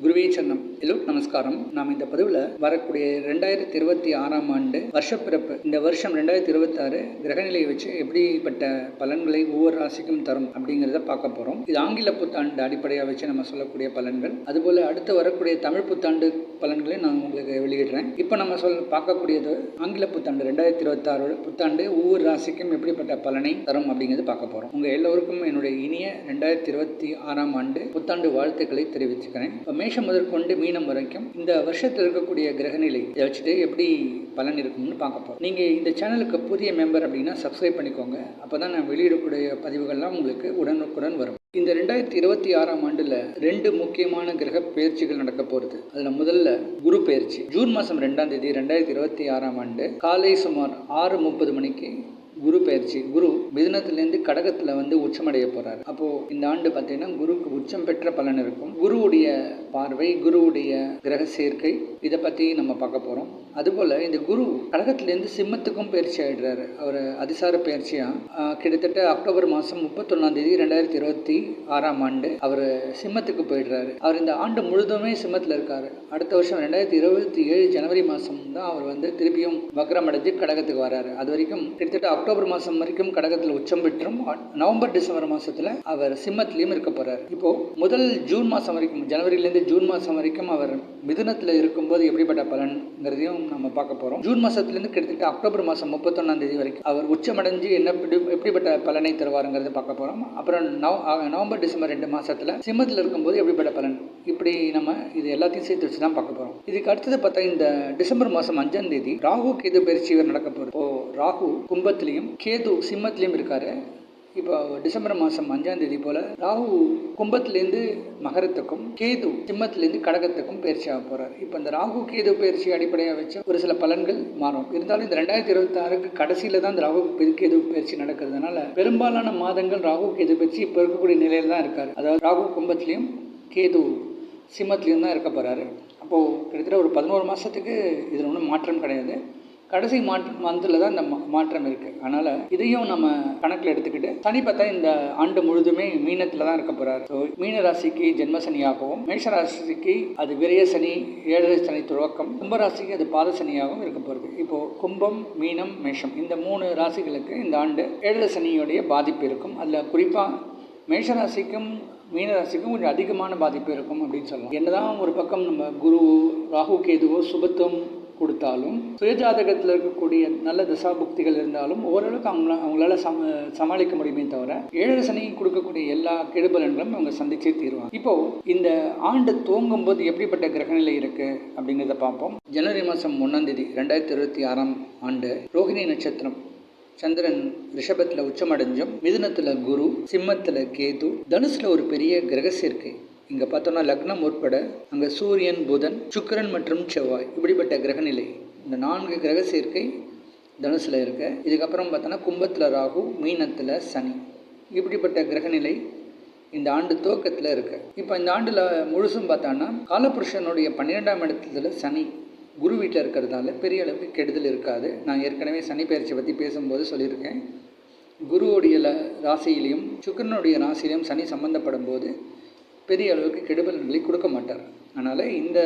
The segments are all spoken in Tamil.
குருவே சரணம். எல்லோருக்கும் நமஸ்காரம். நாம் இந்த பதிவில் வரக்கூடிய 2026 ஆண்டு வருஷப்பிறப்பு, இந்த வருஷம் 2026 கிரகநிலையை வச்சு எப்படிப்பட்ட பலன்களை ஒவ்வொரு ராசிக்கும் தரும் அப்படிங்கிறத பார்க்க போகிறோம். இது ஆங்கில புத்தாண்டு அடிப்படையாக வச்சு நம்ம சொல்லக்கூடிய பலன்கள். அதுபோல் அடுத்து வரக்கூடிய தமிழ் புத்தாண்டு பலன்களை நான் உங்களுக்கு வெளியிடுறேன். இப்போ நம்ம பார்க்கக்கூடியது ஆங்கில புத்தாண்டு 2026 புத்தாண்டு ஒவ்வொரு ராசிக்கும் எப்படிப்பட்ட பலனை தரும் அப்படிங்கிறது பார்க்க போகிறோம். உங்கள் எல்லோருக்கும் என்னுடைய இனிய 2026 ஆண்டு புத்தாண்டு வாழ்த்துக்களை தெரிவிச்சுக்கிறேன். மேஷம் முதற்கொண்டு மீனம் வரைக்கும் இந்த வருஷத்தில் இருக்கக்கூடிய கிரகநிலை இதை வச்சுட்டு எப்படி பலன் இருக்கும்னு பார்க்க போகிறோம். நீங்கள் இந்த சேனலுக்கு புதிய மெம்பர் அப்படின்னா சப்ஸ்கிரைப் பண்ணிக்கோங்க. அப்போ தான் நான் வெளியிடக்கூடிய பதிவுகள்லாம் உங்களுக்கு உடனுக்குடன் வரும். இந்த 2026 ஆண்டில் 2 முக்கியமான கிரக பயிற்சிகள் நடக்க போகிறது. அதில் முதல்ல குரு பயிற்சி ஜூன் மாதம் 2ஆம் தேதி 2026 ஆண்டு காலை சுமார் 6:30 மணிக்கு குரு பயிற்சி. குரு மிதுனத்திலேருந்து கடகத்தில் உச்சமடைய போகிறார். அப்போது இந்த ஆண்டு பார்த்தீங்கன்னா குருக்கு உச்சம் பெற்ற பலன் இருக்கும். குருவுடைய பார்வை, குருவுடைய கிரக சேர்க்கை, இதை பற்றி நம்ம பார்க்க போகிறோம். அதுபோல் இந்த குரு கடகத்திலேருந்து சிம்மத்துக்கும் பயிற்சி ஆகிடுறாரு. அவர் அதிசார பயிற்சியாக கிட்டத்தட்ட அக்டோபர் மாதம் 31ஆம் தேதி 2026 ஆண்டு அவர் சிம்மத்துக்கு போயிடுறாரு. அவர் இந்த ஆண்டு முழுதுமே சிம்மத்தில் இருக்கார். அடுத்த வருஷம் 2027 ஜனவரி மாதம் தான் அவர் திருப்பியும் வக்ரம் அடைஞ்சு கடகத்துக்கு வராரு. அது வரைக்கும் கிட்டத்தட்ட அக்டோபர் மாதம் வரைக்கும் கடகத்தில் உச்சம் பெற்றும் நவம்பர் டிசம்பர் மாதத்தில் அவர் சிம்மத்திலையும் இருக்க போகிறார். இப்போது முதல் ஜூன் மாதம் வரைக்கும், ஜனவரியிலேருந்து ஜூன் மாதம் வரைக்கும் அவர் மிதுனத்தில் இருக்கும்போது எப்படிப்பட்ட பலன்கிறதையும் நம்ம பார்க்க போகிறோம். ஜூன் மாதத்துலேருந்து கிட்டத்தட்ட அக்டோபர் மாதம் 31ஆம் தேதி வரைக்கும் அவர் உச்சமடைஞ்சு எப்படிப்பட்ட பலனை தருவாருங்கிறத பார்க்க போகிறோம். அப்புறம் நவம்பர் டிசம்பர் 2 மாதத்தில் சிம்மத்தில் இருக்கும்போது எப்படிப்பட்ட பலன், இப்படி நம்ம இது எல்லாத்தையும் சேர்த்து வச்சு தான் பார்க்க போகிறோம். இதுக்கு அடுத்தது பார்த்தா இந்த டிசம்பர் மாதம் 5ஆம் தேதி ராகு கேது பயிற்சி நடக்க போகுது. இப்போ ராகு கும்பத்திலையும் கேது சிம்மத்திலையும் இருக்காரு. இப்போ டிசம்பர் மாதம் 5ஆம் தேதி போல் ராகு கும்பத்திலேருந்து மகரத்துக்கும் கேது சிம்மத்திலேருந்து கடகத்துக்கும் பயிற்சி ஆக போகிறார். இப்போ இந்த ராகு கேது பயிற்சி அடிப்படையாக வச்சு ஒரு சில பலன்கள் மாறும். இருந்தாலும் இந்த 2026 கடைசியில் தான் இந்த ராகு கேது பயிற்சி நடக்கிறதுனால பெரும்பாலான மாதங்கள் ராகு கேது பயிற்சி இப்போ இருக்கக்கூடிய நிலையில் தான் இருக்கார். அதாவது ராகு கும்பத்திலையும் கேது சிம்மத்திலையும் தான் இருக்க போகிறாரு. அப்போது கிட்டத்தட்ட ஒரு 11 மாதத்துக்கு இதில் ஒன்றும் மாற்றம் கிடையாது. கடைசி மந்தில் தான் இந்த மாற்றம் இருக்குது. அதனால் இதையும் நம்ம கணக்கில் எடுத்துக்கிட்டு சனி பார்த்தா இந்த ஆண்டு முழுதுமே மீனத்தில் தான் இருக்க போகிறார். ஸோ மீன ராசிக்கு ஜென்மசனியாகவும், மேஷ ராசிக்கு அது விரய சனி, ஏழரை சனி துவக்கம், கும்பராசிக்கு அது பாத சனியாகவும் இருக்க போகிறது. இப்போது கும்பம், மீனம், மேஷம் இந்த 3 ராசிகளுக்கு இந்த ஆண்டு ஏழரை சனியுடைய பாதிப்பு இருக்கும். அதில் குறிப்பாக மேஷராசிக்கும் மீனராசிக்கும் கொஞ்சம் அதிகமான பாதிப்பு இருக்கும் அப்படின்னு சொல்லலாம். என்னதான் ஒரு பக்கம் நம்ம குரு ராகு கேதுவோ சுபத்துவம் கொடுத்தாலும், சுயஜாதகத்தில் இருக்கக்கூடிய நல்ல தசாபுக்திகள் இருந்தாலும் ஓரளவுக்கு அவங்களால சமாளிக்க முடியுமே தவிர ஏழரை சனி கொடுக்கக்கூடிய எல்லா கெடுபலன்களும் அவங்க சந்திச்சே தீருவாங்க. இப்போது இந்த ஆண்டு துவங்கும் போது எப்படிப்பட்ட கிரகநிலை இருக்குது அப்படிங்கிறத பார்ப்போம். ஜனவரி மாதம் 1ஆம் தேதி 2026 ஆண்டு ரோகிணி நட்சத்திரம், சந்திரன் ரிஷபத்தில் உச்சமடைஞ்சும், மிதுனத்தில் குரு, சிம்மத்தில் கேது, தனுசில் ஒரு பெரிய கிரக சேர்க்கை. இங்கே பார்த்தோன்னா லக்னம் உட்பட அங்கே சூரியன், புதன், சுக்கிரன் மற்றும் செவ்வாய், இப்படிப்பட்ட கிரகநிலை. இந்த 4 கிரக சேர்க்கை தனுசில் இருக்கு. இதுக்கப்புறம் பார்த்தோன்னா கும்பத்தில் ராகு, மீனத்தில் சனி, இப்படிப்பட்ட கிரகநிலை இந்த ஆண்டு துவக்கத்தில் இருக்குது. இப்போ இந்த ஆண்டில் முழுசும் பார்த்தோன்னா காலபுருஷனுடைய 12ஆம் இடத்துல சனி குரு வீட்டில் இருக்கிறதால பெரிய அளவுக்கு கெடுதல் இருக்காது. நான் ஏற்கனவே சனி பயிற்சி பற்றி பேசும்போது சொல்லியிருக்கேன். குருவுடைய ராசியிலையும் சுக்கிரனுடைய ராசியிலையும் சனி சம்பந்தப்படும் போது பெரிய அளவுக்கு கெடுபலன்களை கொடுக்க மாட்டார். அதனால் இந்த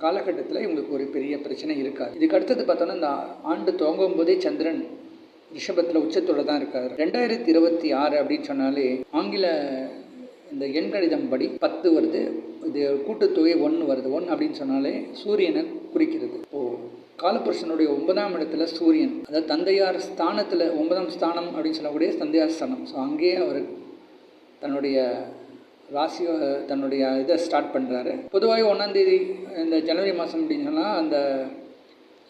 காலகட்டத்தில் இவங்களுக்கு ஒரு பெரிய பிரச்சனை இருக்காது. இதுக்கு அடுத்தது பார்த்தோன்னா இந்த ஆண்டு துவங்கும் போதே சந்திரன் ரிஷபத்தில் உச்சத்தோடு தான் இருக்கார். 2026 அப்படின்னு சொன்னாலே ஆங்கில இந்த எண்கணிதம் படி 10 வருது. இது கூட்டுத்தொகை 1 வருது. 1 அப்படின்னு சொன்னாலே சூரியனை குறிக்கிறது. இப்போது காலபுருஷனுடைய 9ஆம் இடத்துல சூரியன், அதாவது தந்தையார் ஸ்தானத்தில் 9ஆம் ஸ்தானம் அப்படின்னு சொல்லக்கூடிய தந்தையார் ஸ்தானம். ஸோ அங்கேயே அவர் தன்னுடைய தன்னுடைய இதை ஸ்டார்ட் பண்ணுறாரு. பொதுவாக 1ஆம் தேதி இந்த ஜனவரி மாதம் அப்படின்னு சொன்னால் அந்த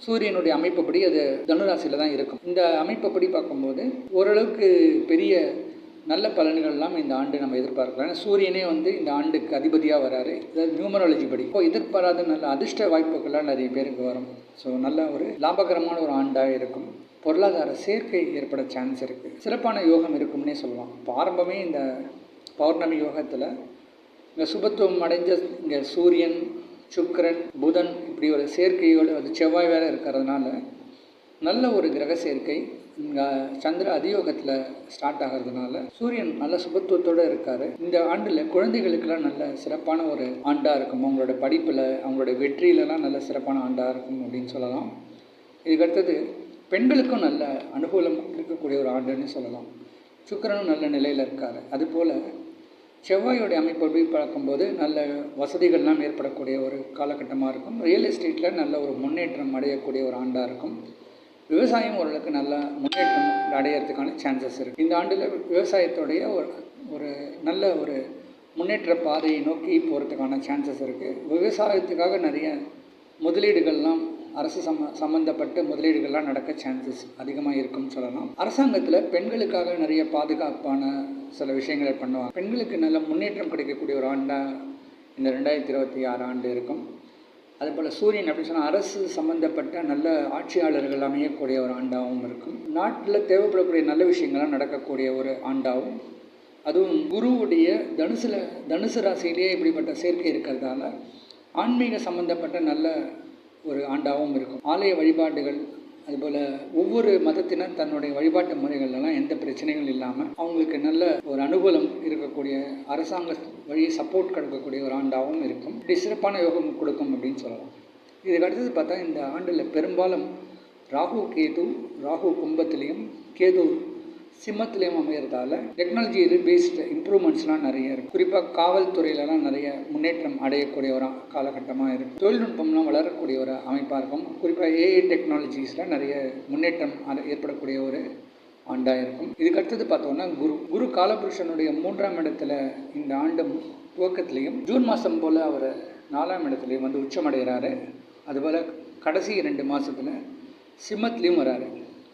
சூரியனுடைய அமைப்புப்படி அது தனுராசியில் தான் இருக்கும். இந்த அமைப்புப்படி பார்க்கும்போது ஓரளவுக்கு பெரிய நல்ல பலன்கள்லாம் இந்த ஆண்டு நம்ம எதிர்பார்க்கலாம். சூரியனே இந்த ஆண்டுக்கு அதிபதியாக வராரு. அதாவது நியூமராலஜி படி இப்போ எதிர்பாராத நல்ல அதிர்ஷ்ட வாய்ப்புகள்லாம் நிறைய பேருக்கு வரும். ஸோ நல்ல ஒரு லாபகரமான ஒரு ஆண்டாக இருக்கும். பொருளாதார சேர்க்கை ஏற்பட சான்ஸ் இருக்குது. சிறப்பான யோகம் இருக்கும்னே சொல்லலாம். இப்போ ஆரம்பமே இந்த பௌர்ணமி யோகத்தில் இங்கே சுபத்துவம் அடைஞ்ச இங்கே சூரியன், சுக்கிரன், புதன் இப்படி ஒரு சேர்க்கையோடு அது செவ்வாய் வேறு இருக்கிறதுனால நல்ல ஒரு கிரக சேர்க்கை இங்கே சந்திர அதியோகத்தில் ஸ்டார்ட் ஆகிறதுனால சூரியன் நல்ல சுபத்துவத்தோடு இருக்கார். இந்த ஆண்டில் குழந்தைகளுக்கெல்லாம் நல்ல சிறப்பான ஒரு ஆண்டாக இருக்கும். அவங்களோட படிப்பில், அவங்களோட வெற்றியிலலாம் நல்ல சிறப்பான ஆண்டாக இருக்கும் அப்படின்னு சொல்லலாம். இதுக்கடுத்தது பெண்களுக்கும் நல்ல அனுகூலம் இருக்கக்கூடிய ஒரு ஆண்டுன்னு சொல்லலாம். சுக்கிரனும் நல்ல நிலையில் இருக்கார். அதுபோல் செவ்வாயோடைய அமைப்பை பார்க்கும்போது நல்ல வசதிகள்லாம் ஏற்படக்கூடிய ஒரு காலகட்டமாக இருக்கும். ரியல் எஸ்டேட்டில் நல்ல ஒரு முன்னேற்றம் அடையக்கூடிய ஒரு ஆண்டாக இருக்கும். விவசாயம் ஓரளவுக்கு நல்லா முன்னேற்றம் அடையிறதுக்கான சான்சஸ் இருக்குது. இந்த ஆண்டில் விவசாயத்தோடைய ஒரு நல்ல ஒரு முன்னேற்ற பாதையை நோக்கி போகிறதுக்கான சான்சஸ் இருக்குது. விவசாயத்துக்காக நிறைய முதலீடுகள்லாம் அரசு சம்மந்தப்பட்ட முதலீடுகள்லாம் நடக்க சான்சஸ் அதிகமாக இருக்குன்னு சொல்லலாம். அரசாங்கத்தில் பெண்களுக்காக நிறைய பாதுகாப்பான சில விஷயங்களை பண்ணுவாங்க. பெண்களுக்கு நல்ல முன்னேற்றம் கிடைக்கக்கூடிய ஒரு ஆண்டாக இந்த 2026 ஆண்டு இருக்கும். அதுபோல் சூரியன் அப்படின்னு சொன்னால் அரசு சம்மந்தப்பட்ட நல்ல ஆட்சியாளர்கள் அமையக்கூடிய ஒரு ஆண்டாகவும் இருக்கும். நாட்டில் தேவைப்படக்கூடிய நல்ல விஷயங்கள்லாம் நடக்கக்கூடிய ஒரு ஆண்டாகவும், அதுவும் குருவுடைய தனுசு ராசியிலேயே இப்படிப்பட்ட சேர்க்கை இருக்கிறதால ஆன்மீக சம்மந்தப்பட்ட நல்ல ஒரு ஆண்டாகவும் இருக்கும். ஆலய வழிபாடுகள், அதுபோல் ஒவ்வொரு மதத்தினர் தன்னுடைய வழிபாட்டு முறைகள்லாம் எந்த பிரச்சனைகள் இல்லாமல் அவங்களுக்கு நல்ல ஒரு அனுகூலம் இருக்கக்கூடிய அரசாங்க வழி சப்போர்ட் கிடைக்கக்கூடிய ஒரு ஆண்டாகவும் இருக்கும். இப்படி சிறப்பான யோகம் கொடுக்கும் அப்படின்னு சொல்லலாம். இதுக்கு அடுத்தது பார்த்தா இந்த ஆண்டில் பெரும்பாலும் ராகு கும்பத்திலையும் கேது சிம்மத்திலையும் அமைகிறதால டெக்னாலஜி பேஸ்டு இம்ப்ரூவ்மெண்ட்ஸ்லாம் நிறைய இருக்கும். குறிப்பாக காவல்துறையிலலாம் நிறைய முன்னேற்றம் அடையக்கூடிய ஒரு காலகட்டமாக இருக்கும். தொழில்நுட்பம்லாம் வளரக்கூடிய ஒரு அமைப்பாக இருக்கும். குறிப்பாக ஏஐ டெக்னாலஜிஸில் நிறைய முன்னேற்றம் ஏற்படக்கூடிய ஒரு ஆண்டாக இருக்கும். இதுக்கு அடுத்தது பார்த்தோன்னா குரு காலபுருஷனுடைய 3ஆம் இடத்துல இந்த ஆண்டு துவக்கத்துலேயும் ஜூன் மாதம் போல் அவர் 4ஆம் இடத்துலையும் வந்து உச்சமடைகிறாரு. அதுபோல் கடைசி 2 மாதத்தில் சிம்மத்துலேயும் வராரு.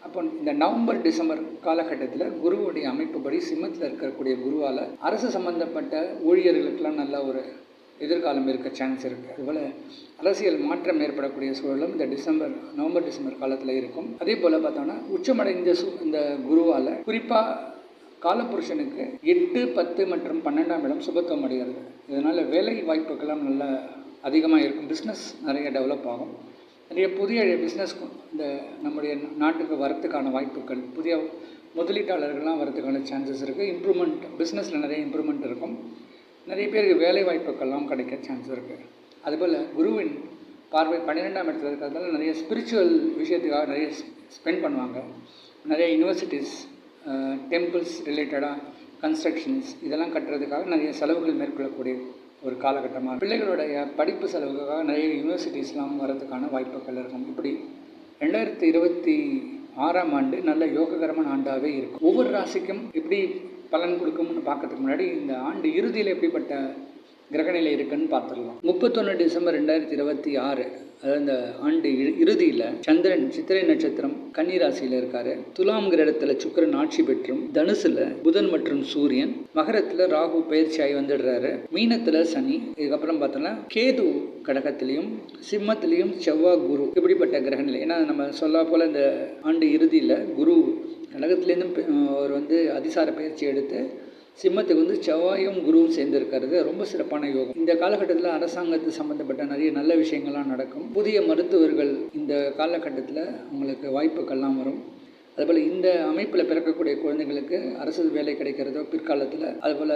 அப்போ இந்த நவம்பர் டிசம்பர் காலகட்டத்தில் குருவுடைய அமைப்புப்படி சிம்மத்தில் இருக்கக்கூடிய குருவால் அரசு சம்மந்தப்பட்ட ஊழியர்களுக்கெல்லாம் நல்ல ஒரு எதிர்காலம் இருக்க சான்ஸ் இருக்குது. அதுபோல் அரசியல் மாற்றம் ஏற்படக்கூடிய சூழலும் இந்த நவம்பர் டிசம்பர் காலத்தில் இருக்கும். அதே போல் பார்த்தோன்னா உச்சமடைந்த இந்த குருவால் குறிப்பாக காலபுருஷனுக்கு 8, 10 மற்றும் 12ஆம் இடம் சுபத்துவம் அடைகிறது. இதனால் வேலை வாய்ப்புக்கெல்லாம் நல்லா அதிகமாக இருக்கும். பிஸ்னஸ் நிறைய டெவலப் ஆகும். நிறைய புதிய பிஸ்னஸ் இந்த நம்முடைய நாட்டுக்கு வரத்துக்கான வாய்ப்புகள், புதிய முதலீட்டாளர்கள்லாம் வரத்துக்கான சான்சஸ் இருக்குது. பிஸ்னஸில் நிறைய இம்ப்ரூவ்மெண்ட் இருக்கும். நிறைய பேருக்கு வேலை வாய்ப்புகள்லாம் கிடைக்க சான்ஸ் இருக்குது. அதுபோல் குருவின் பார்வை 12ஆம் இடத்துல இருக்கிறதால நிறைய ஸ்பிரிச்சுவல் விஷயத்துக்காக நிறைய ஸ்பெண்ட் பண்ணுவாங்க. நிறைய யூனிவர்சிட்டிஸ், டெம்பிள்ஸ் ரிலேட்டடாக கன்ஸ்ட்ரக்ஷன்ஸ் இதெல்லாம் கட்டுறதுக்காக நிறைய செலவுகள் மேற்கொள்ளக்கூடிய ஒரு காலகட்டமாக பிள்ளைகளுடைய படிப்பு செலவுக்காக நிறைய யூனிவர்சிட்டிஸ்லாம் வரதுக்கான வாய்ப்புகள் இருக்கும். இப்படி 2026ஆம் ஆண்டு நல்ல யோககரமான ஆண்டாகவே இருக்கும். ஒவ்வொரு ராசிக்கும் எப்படி பலன் கொடுக்கும்னு பார்க்கறதுக்கு முன்னாடி இந்த ஆண்டு இறுதியில் எப்படிப்பட்ட கிரகநிலை இருக்குன்னு பார்த்துடலாம். 31 டிசம்பர் 2026, அதாவது இந்த ஆண்டு இறுதியில் சந்திரன் சித்திரை நட்சத்திரம் கன்னி ராசியில் இருக்காரு. துலாம் கிரகத்தில் சுக்கிரன் ஆட்சி பெற்றும், தனுசுல புதன் மற்றும் சூரியன், மகரத்தில் ராகு பயிற்சியாகி வந்துடுறாரு, மீனத்தில் சனி, இதுக்கப்புறம் பார்த்தோன்னா கேது கடகத்திலையும் சிம்மத்திலையும் செவ்வாய் குரு இப்படிப்பட்ட கிரகநிலை. ஏன்னா நம்ம சொல்ல போல் இந்த ஆண்டு இறுதியில் குரு கடகத்திலேருந்து அவர் வந்து அதிசார பயிற்சி எடுத்து சிம்மத்துக்கு வந்து செவ்வாயும் குருவும் சேர்ந்திருக்கிறது ரொம்ப சிறப்பான யோகம். இந்த காலகட்டத்தில் அரசாங்கத்து சம்மந்தப்பட்ட நிறைய நல்ல விஷயங்கள்லாம் நடக்கும். புதிய மருத்துவர்கள் இந்த காலகட்டத்தில் அவங்களுக்கு வாய்ப்புகள்லாம் வரும். அதுபோல் இந்த அமைப்பில் பிறக்கக்கூடிய குழந்தைங்களுக்கு அரசு வேலை கிடைக்கிறதோ பிற்காலத்தில், அதுபோல்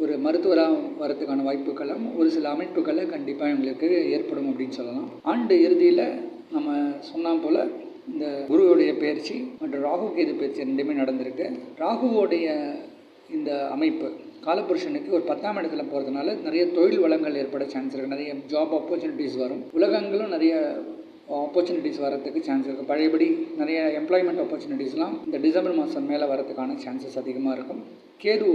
ஒரு மருத்துவராக வரத்துக்கான வாய்ப்புகளும் ஒரு சில அமைப்புகளில் கண்டிப்பாக எங்களுக்கு ஏற்படும் அப்படின்னு சொல்லலாம். ஆண்டு இறுதியில் நம்ம சொன்னால் போல் இந்த குருவுடைய பயிற்சி மற்றும் ராகு கேது பயிற்சி ரெண்டுமே நடந்திருக்கு. ராகுவோடைய இந்த அமைப்பு காலபுருஷனுக்கு ஒரு 10ஆம் இடத்துல போகிறதுனால நிறைய தொழில் வளங்கள் ஏற்பட சான்ஸ் இருக்குது. நிறைய ஜாப் ஆப்பர்ச்சுனிட்டிஸ் வரும். உலகங்களும் நிறைய ஆப்பர்ச்சுனிட்டிஸ் வரத்துக்கு சான்ஸ் இருக்குது. பழையபடி நிறைய எம்ப்ளாய்மெண்ட் ஆப்பர்ச்சுனிட்டிஸ்லாம் இந்த டிசம்பர் மாதம் மேலே வரதுக்கான சான்சஸ் அதிகமாக இருக்கும். கேது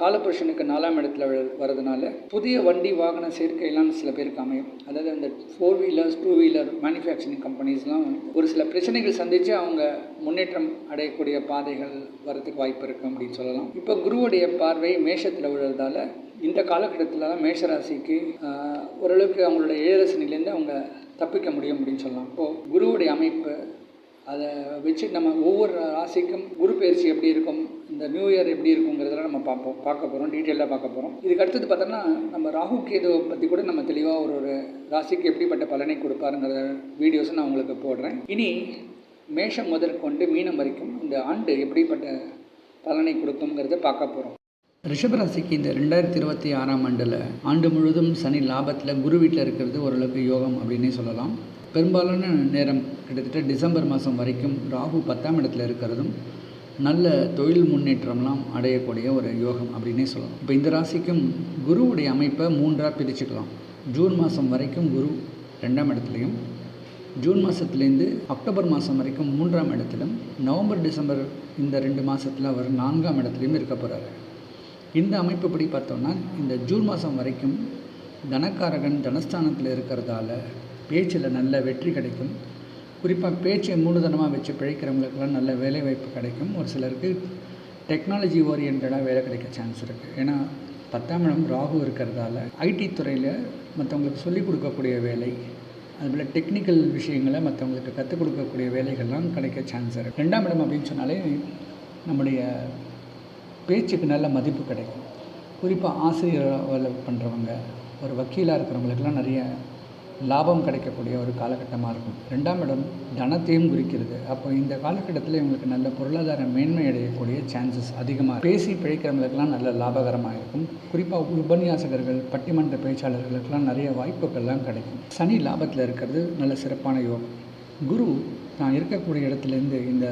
காலபுருஷனுக்கு 4ஆம் இடத்துல வரதுனால புதிய வண்டி வாகன சேர்க்கையெல்லாம் சில பேருக்கு அமையும். அதாவது அந்த 4 வீலர்ஸ் 2 வீலர் மேனுஃபேக்சரிங் கம்பெனிஸ்லாம் ஒரு சில பிரச்சனைகள் சந்தித்து அவங்க முன்னேற்றம் அடையக்கூடிய பாதைகள் வரதுக்கு வாய்ப்பு இருக்குது அப்படின்னு சொல்லலாம். இப்போ குருவுடைய பார்வை மேஷத்தில் விழுறதால இந்த காலகட்டத்தில் தான் மேஷராசிக்கு ஓரளவுக்கு அவங்களுடைய ஏழரசனிலேருந்து அவங்க தப்பிக்க முடியும் அப்படின்னு சொல்லலாம். இப்போது குருவுடைய அமைப்பு அதை வச்சு நம்ம ஒவ்வொரு ராசிக்கும் குரு பயிற்சி எப்படி இருக்கும், இந்த நியூ இயர் எப்படி இருக்குங்கிறதெல்லாம் நம்ம பார்க்க போகிறோம், டீட்டெயிலாக பார்க்க போகிறோம். இதுக்கு அடுத்தது பார்த்தோம்னா நம்ம ராகு கேதுவை பற்றி கூட நம்ம தெளிவாக ஒரு ராசிக்கு எப்படிப்பட்ட பலனை கொடுப்பாருங்கிற வீடியோஸை நான் உங்களுக்கு போடுறேன். இனி மேஷம் முதற்கொண்டு மீனம் வரைக்கும் இந்த ஆண்டு எப்படிப்பட்ட பலனை கொடுக்குங்கிறத பார்க்க போகிறோம். ரிஷபராசிக்கு இந்த 2026ஆம் ஆண்டில் ஆண்டு முழுவதும் சனி லாபத்தில் குரு வீட்டில் இருக்கிறது ஓரளவுக்கு யோகம் அப்படின்னே சொல்லலாம். பெரும்பாலான நேரம் கிட்டத்தட்ட டிசம்பர் மாதம் வரைக்கும் ராகு 10ஆம் இடத்துல இருக்கிறதும் நல்ல தொழில் முன்னேற்றம்லாம் அடையக்கூடிய ஒரு யோகம் அப்படின்னே சொல்லலாம். இப்போ இந்த ராசிக்கும் குருவுடைய அமைப்பை 3ஆக பிரிச்சுக்கலாம். ஜூன் மாதம் வரைக்கும் குரு 2ஆம் இடத்துலையும், ஜூன் மாதத்துலேருந்து அக்டோபர் மாதம் வரைக்கும் 3ஆம் இடத்திலும், நவம்பர் டிசம்பர் இந்த 2 மாதத்தில் அவர் 4ஆம் இடத்துலையும் இருக்க போகிறாரு. இந்த அமைப்பு படி பார்த்தோம்னா இந்த ஜூன் மாதம் வரைக்கும் தனக்காரகன் தனஸ்தானத்தில் இருக்கிறதால பேச்சில் நல்ல வெற்றி கிடைக்கும். குறிப்பாக பேச்சை மூலதனமாக வச்சு பிழைக்கிறவங்களுக்கெல்லாம் நல்ல வேலை வாய்ப்பு கிடைக்கும். ஒரு சிலருக்கு டெக்னாலஜி ஓரியன்டாக வேலை கிடைக்க சான்ஸ் இருக்குது. ஏன்னா 10ஆம் இடம் ராகு இருக்கிறதால ஐடி துறையில் மற்றவங்களுக்கு சொல்லிக் கொடுக்கக்கூடிய வேலை, அதுபோல் டெக்னிக்கல் விஷயங்களை மற்றவங்களுக்கு கற்றுக் கொடுக்கக்கூடிய வேலைகள்லாம் கிடைக்க சான்ஸ் இருக்குது. 2ஆம் இடம் அப்படின்னு சொன்னாலே நம்முடைய பேச்சுக்கு நல்ல மதிப்பு கிடைக்கும். குறிப்பாக ஆசிரியர் வேலை பண்ணுறவங்க, ஒரு வக்கீலாக இருக்கிறவங்களுக்கெல்லாம் நிறைய லாபம் கிடைக்கக்கூடிய ஒரு காலகட்டமாக இருக்கும். 2ஆம் இடம் தனத்தையும் குறிக்கிறது. அப்போ இந்த காலகட்டத்தில் இவங்களுக்கு நல்ல பொருளாதார மேன்மை அடையக்கூடிய சான்சஸ் அதிகமாக. பேசி பிழைக்கிறவங்களுக்கெல்லாம் நல்ல லாபகரமாக இருக்கும். குறிப்பாக உபன்யாசகர்கள், பட்டிமன்ற பேச்சாளர்களுக்கெல்லாம் நிறைய வாய்ப்புகள்லாம் கிடைக்கும். சனி லாபத்தில் இருக்கிறது நல்ல சிறப்பான யோகம். குரு நான் இருக்கக்கூடிய இடத்துலேருந்து இந்த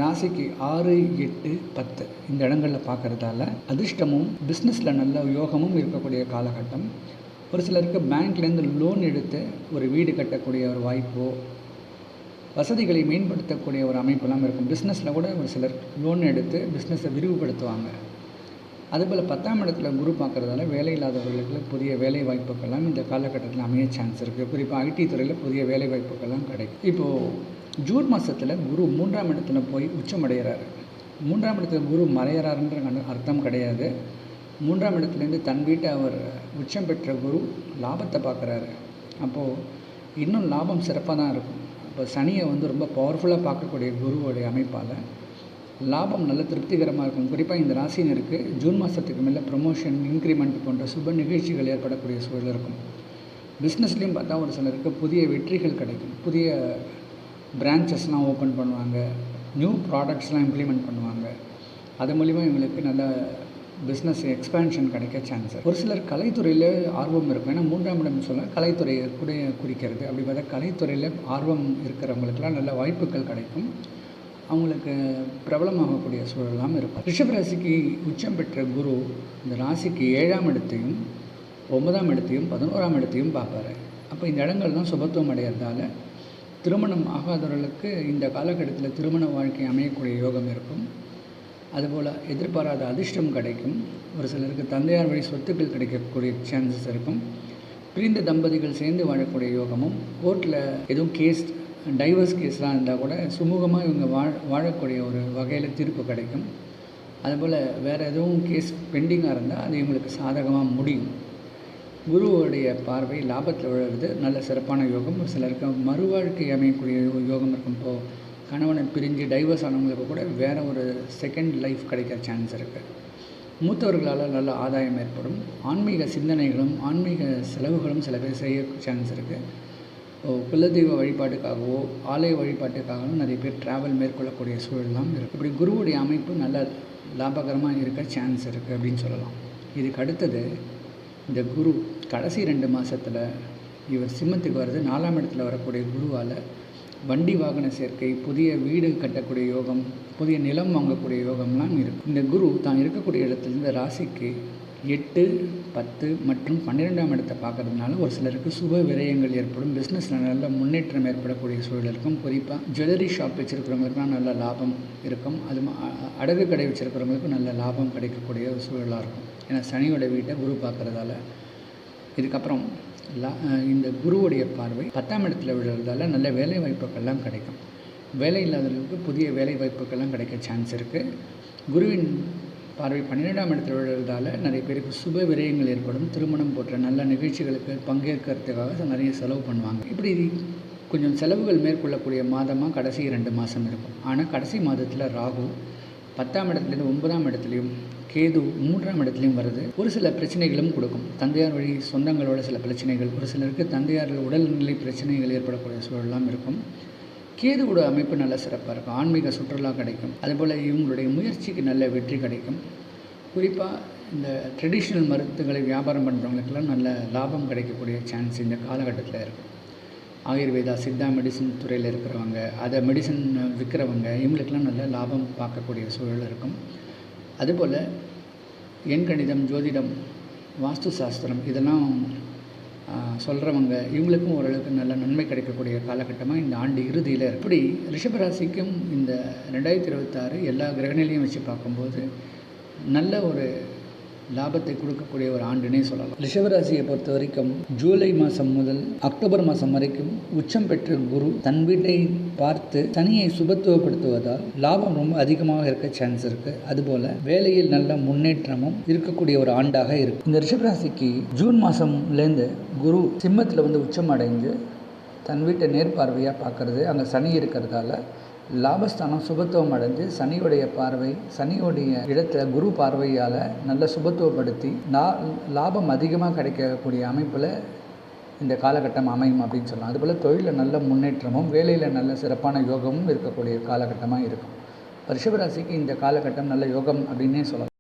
ராசிக்கு 6, 8, 10 இந்த இடங்களில் பார்க்குறதால அதிர்ஷ்டமும் பிஸ்னஸில் நல்ல யோகமும் இருக்கக்கூடிய காலகட்டம். ஒரு சிலருக்கு பேங்க்லேருந்து லோன் எடுத்து ஒரு வீடு கட்டக்கூடிய ஒரு வாய்ப்போ, வசதிகளை மேம்படுத்தக்கூடிய ஒரு அமைப்பெல்லாம் இருக்கும். பிஸ்னஸில் கூட ஒரு சிலர் லோன் எடுத்து பிஸ்னஸை விரிவுபடுத்துவாங்க. அதுபோல் 10ஆம் இடத்துல குரு பார்க்குறதால வேலை இல்லாதவர்களுக்கு புதிய வேலை வாய்ப்புகள்லாம் இந்த காலகட்டத்தில் அமைய சான்ஸ் இருக்குது. குறிப்பாக ஐடி துறையில் புதிய வேலை வாய்ப்புகள்லாம் கிடைக்கும். இப்போது ஜூன் மாதத்தில் குரு 3ஆம் இடத்துல போய் உச்சமடைகிறாரு. 3ஆம் இடத்துல குரு மறையிறாருன்ற அர்த்தம் கிடையாது. 3ஆம் இடத்துலேருந்து தன் வீட்டை அவர் உச்சம் பெற்ற குரு லாபத்தை பார்க்குறாரு. அப்போது இன்னும் லாபம் சிறப்பாக தான் இருக்கும். இப்போ சனியை ரொம்ப பவர்ஃபுல்லாக பார்க்கக்கூடிய குருவோடைய அமைப்பால் லாபம் நல்ல திருப்திகரமாக இருக்கும். குறிப்பாக இந்த ராசினருக்கு ஜூன் மாதத்துக்கு மேலே ப்ரொமோஷன், இன்க்ரிமெண்ட் போன்ற சுப நிகழ்ச்சிகள் ஏற்படக்கூடிய சூழல் இருக்கும். பிஸ்னஸ்லேயும் பார்த்தா ஒரு சிலருக்கு புதிய வெற்றிகள் கிடைக்கும். புதிய பிரான்ச்சஸ்லாம் ஓப்பன் பண்ணுவாங்க, நியூ ப்ராடக்ட்ஸ்லாம் இம்ப்ளிமெண்ட் பண்ணுவாங்க. அது மூலிமா இவங்களுக்கு நல்ல பிஸ்னஸ் எக்ஸ்பேன்ஷன் கிடைக்க சான்ஸ். ஒரு சிலர் கலைத்துறையில் ஆர்வம் இருக்கும். ஏன்னா 3ஆம் இடம் சொல்ல கலைத்துறையை கூட குறிக்கிறது. அப்படி பார்த்தா கலைத்துறையில் ஆர்வம் இருக்கிறவங்களுக்கெல்லாம் நல்ல வாய்ப்புகள் கிடைக்கும். அவங்களுக்கு பிரபலமாகக்கூடிய சூழலாம் இருக்கும். ரிஷபராசிக்கு உச்சம் பெற்ற குரு இந்த ராசிக்கு 7ஆம் இடத்தையும் 9ஆம் இடத்தையும் 11ஆம் இடத்தையும் பார்ப்பார். அப்போ இந்த இடங்கள்லாம் சுபத்துவம் அடையிறதால திருமணம் ஆகாதவர்களுக்கு இந்த காலகட்டத்தில் திருமண வாழ்க்கை அமையக்கூடிய யோகம் இருக்கும். அதுபோல் எதிர்பாராத அதிர்ஷ்டம் கிடைக்கும். ஒரு சிலருக்கு தந்தையார் வழி சொத்துக்கள் கிடைக்கக்கூடிய சான்சஸ் இருக்கும். பிரிந்த தம்பதிகள் சேர்ந்து வாழக்கூடிய யோகமும், கோர்ட்டில் எதுவும் கேஸ், டைவர்ஸ் கேஸ்லாம் இருந்தால் கூட சுமூகமாக இவங்க வாழக்கூடிய ஒரு வகையில் தீர்ப்பு கிடைக்கும். அதுபோல் வேறு எதுவும் கேஸ் பெண்டிங்காக இருந்தால் அது இவங்களுக்கு சாதகமாக முடியும். குருவுடைய பார்வை லாபத்தில் விழுறது நல்ல சிறப்பான யோகம். ஒரு சிலருக்கு மறுவாழ்க்கை அமையக்கூடிய யோகம் இருக்கும். இப்போது கணவனை பிரிஞ்சு டைவர்ஸ் ஆனவங்களுக்கு கூட வேறு ஒரு செகண்ட் லைஃப் கிடைக்க சான்ஸ் இருக்குது. மூத்தவர்களால் நல்ல ஆதாயம் ஏற்படும். ஆன்மீக சிந்தனைகளும் ஆன்மீக செலவுகளும் சில பேர் செய்ய சான்ஸ் இருக்குது. குலதெய்வ வழிபாட்டுக்காகவோ ஆலய வழிபாட்டுக்காகவும் நிறைய பேர் ட்ராவல் மேற்கொள்ளக்கூடிய சூழலாம் இருக்குது. இப்படி குருவுடைய அமைப்பு நல்ல லாபகரமாக இருக்க சான்ஸ் இருக்குது அப்படின்னு சொல்லலாம். இதுக்கு அடுத்தது இந்த குரு கடைசி 2 மாதத்தில் இவர் சிம்மத்துக்கு வருது. 4ஆம் இடத்துல வரக்கூடிய குருவால் வண்டி வாகன சேர்க்கை, புதிய வீடு கட்டக்கூடிய யோகம், புதிய நிலம் வாங்கக்கூடிய யோகம்லாம் இருக்குது. இந்த குரு தான் இருக்கக்கூடிய இடத்துலேருந்து ராசிக்கு 8, 10 மற்றும் 12ஆம் இடத்தை பார்க்கறதுனால ஒரு சிலருக்கு சுப விரயங்கள் ஏற்படும். பிஸ்னஸில் நல்ல முன்னேற்றம் ஏற்படக்கூடிய சூழல் இருக்கும். குறிப்பாக ஜுவல்லரி ஷாப் வச்சுருக்கிறவங்களுக்குலாம் நல்ல லாபம் இருக்கும். அது அடகு கடை வச்சுருக்கிறவங்களுக்கும் நல்ல லாபம் கிடைக்கக்கூடிய ஒரு சூழலாக இருக்கும். ஏன்னா சனியோட வீட்டை குரு பார்க்குறதால. இதுக்கப்புறம் இந்த குருவுடைய பார்வை 10ஆம் இடத்துல விழுறதால நல்ல வேலை வாய்ப்புகள்லாம் கிடைக்கும். வேலை இல்லாதவர்களுக்கு புதிய வேலை வாய்ப்புகள்லாம் கிடைக்க சான்ஸ் இருக்குது. குருவின் பார்வை 12ஆம் இடத்துல விழுறதால நிறைய பேருக்கு சுப விரயங்கள் ஏற்படும். திருமணம் போன்ற நல்ல நிகழ்ச்சிகளுக்கு பங்கேற்கிறதுக்காக நிறைய செலவு பண்ணுவாங்க. இப்படி கொஞ்சம் செலவுகள் மேற்கொள்ளக்கூடிய மாதமாக கடைசி 2 மாதம் இருக்கும். ஆனால் கடைசி மாதத்தில் ராகு 10ஆம் இடத்துலேருந்து 9ஆம் இடத்துலையும், கேது 3ஆம் இடத்துலையும் வருது. ஒரு சில பிரச்சனைகளும் கொடுக்கும். தந்தையார் வழி சொந்தங்களோட சில பிரச்சனைகள், ஒரு சிலருக்கு தந்தையாரில் உடல்நிலை பிரச்சனைகள் ஏற்படக்கூடிய சூழலாம் இருக்கும். கேதுவோட அமைப்பு நல்ல சிறப்பாக இருக்கும். ஆன்மீக சுற்றுலா கிடைக்கும். அதுபோல் இவங்களுடைய முயற்சிக்கு நல்ல வெற்றி கிடைக்கும். குறிப்பாக இந்த ட்ரெடிஷ்னல் மருந்துகளை வியாபாரம் பண்ணுறவங்களுக்கெல்லாம் நல்ல லாபம் கிடைக்கக்கூடிய சான்ஸ் இந்த காலகட்டத்தில் இருக்கும். ஆயுர்வேதா, சித்தா மெடிசன் துறையில் இருக்கிறவங்க, அதை மெடிசன் விற்கிறவங்க, இவங்களுக்கெல்லாம் நல்ல லாபம் பார்க்கக்கூடிய சூழல் இருக்கும். அதுபோல் எண்கணிதம், ஜோதிடம், வாஸ்து சாஸ்திரம் இதெல்லாம் சொல்கிறவங்க இவங்களுக்கும் ஓரளவுக்கு நல்ல நன்மை கிடைக்கக்கூடிய காலகட்டமாக இந்த ஆண்டு இறுதியில் இப்படி ரிஷபராசிக்கும் இந்த 2026 எல்லா கிரகநிலையும் வச்சு பார்க்கும்போது நல்ல ஒரு லாபத்தை கொடுக்கக்கூடிய ஒரு ஆண்டுனே சொல்லலாம். ரிஷபராசியை பொறுத்த வரைக்கும் ஜூலை மாதம் முதல் அக்டோபர் மாதம் வரைக்கும் உச்சம் பெற்ற குரு தன் வீட்டை பார்த்து சனியை சுபத்துவப்படுத்துவதால் லாபம் ரொம்ப அதிகமாக இருக்க சான்ஸ் இருக்குது. அதுபோல் வேலையில் நல்ல முன்னேற்றமும் இருக்கக்கூடிய ஒரு ஆண்டாக இருக்குது. இந்த ரிஷபராசிக்கு ஜூன் மாதம்லேருந்து குரு சிம்மத்தில் வந்து உச்சம் அடைஞ்சு தன் வீட்டை நேர்பார்வையாக பார்க்குறது, அங்கே சனி இருக்கிறதால லாபஸ்தானம் சுபத்துவம் அடைஞ்சு சனியுடைய பார்வை, சனியுடைய இடத்துல குரு பார்வையால் நல்ல சுபத்துவப்படுத்தி லாபம் அதிகமாக கிடைக்கக்கூடிய அமைப்பில் இந்த காலகட்டம் அமையும் அப்படின்னு சொல்லலாம். அதுபோல் தொழிலில் நல்ல முன்னேற்றமும் வேலையில் நல்ல சிறப்பான யோகமும் இருக்கக்கூடிய காலகட்டமாக இருக்கும். ரிஷபராசிக்கு இந்த காலகட்டம் நல்ல யோகம் அப்படின்னே சொல்லலாம்.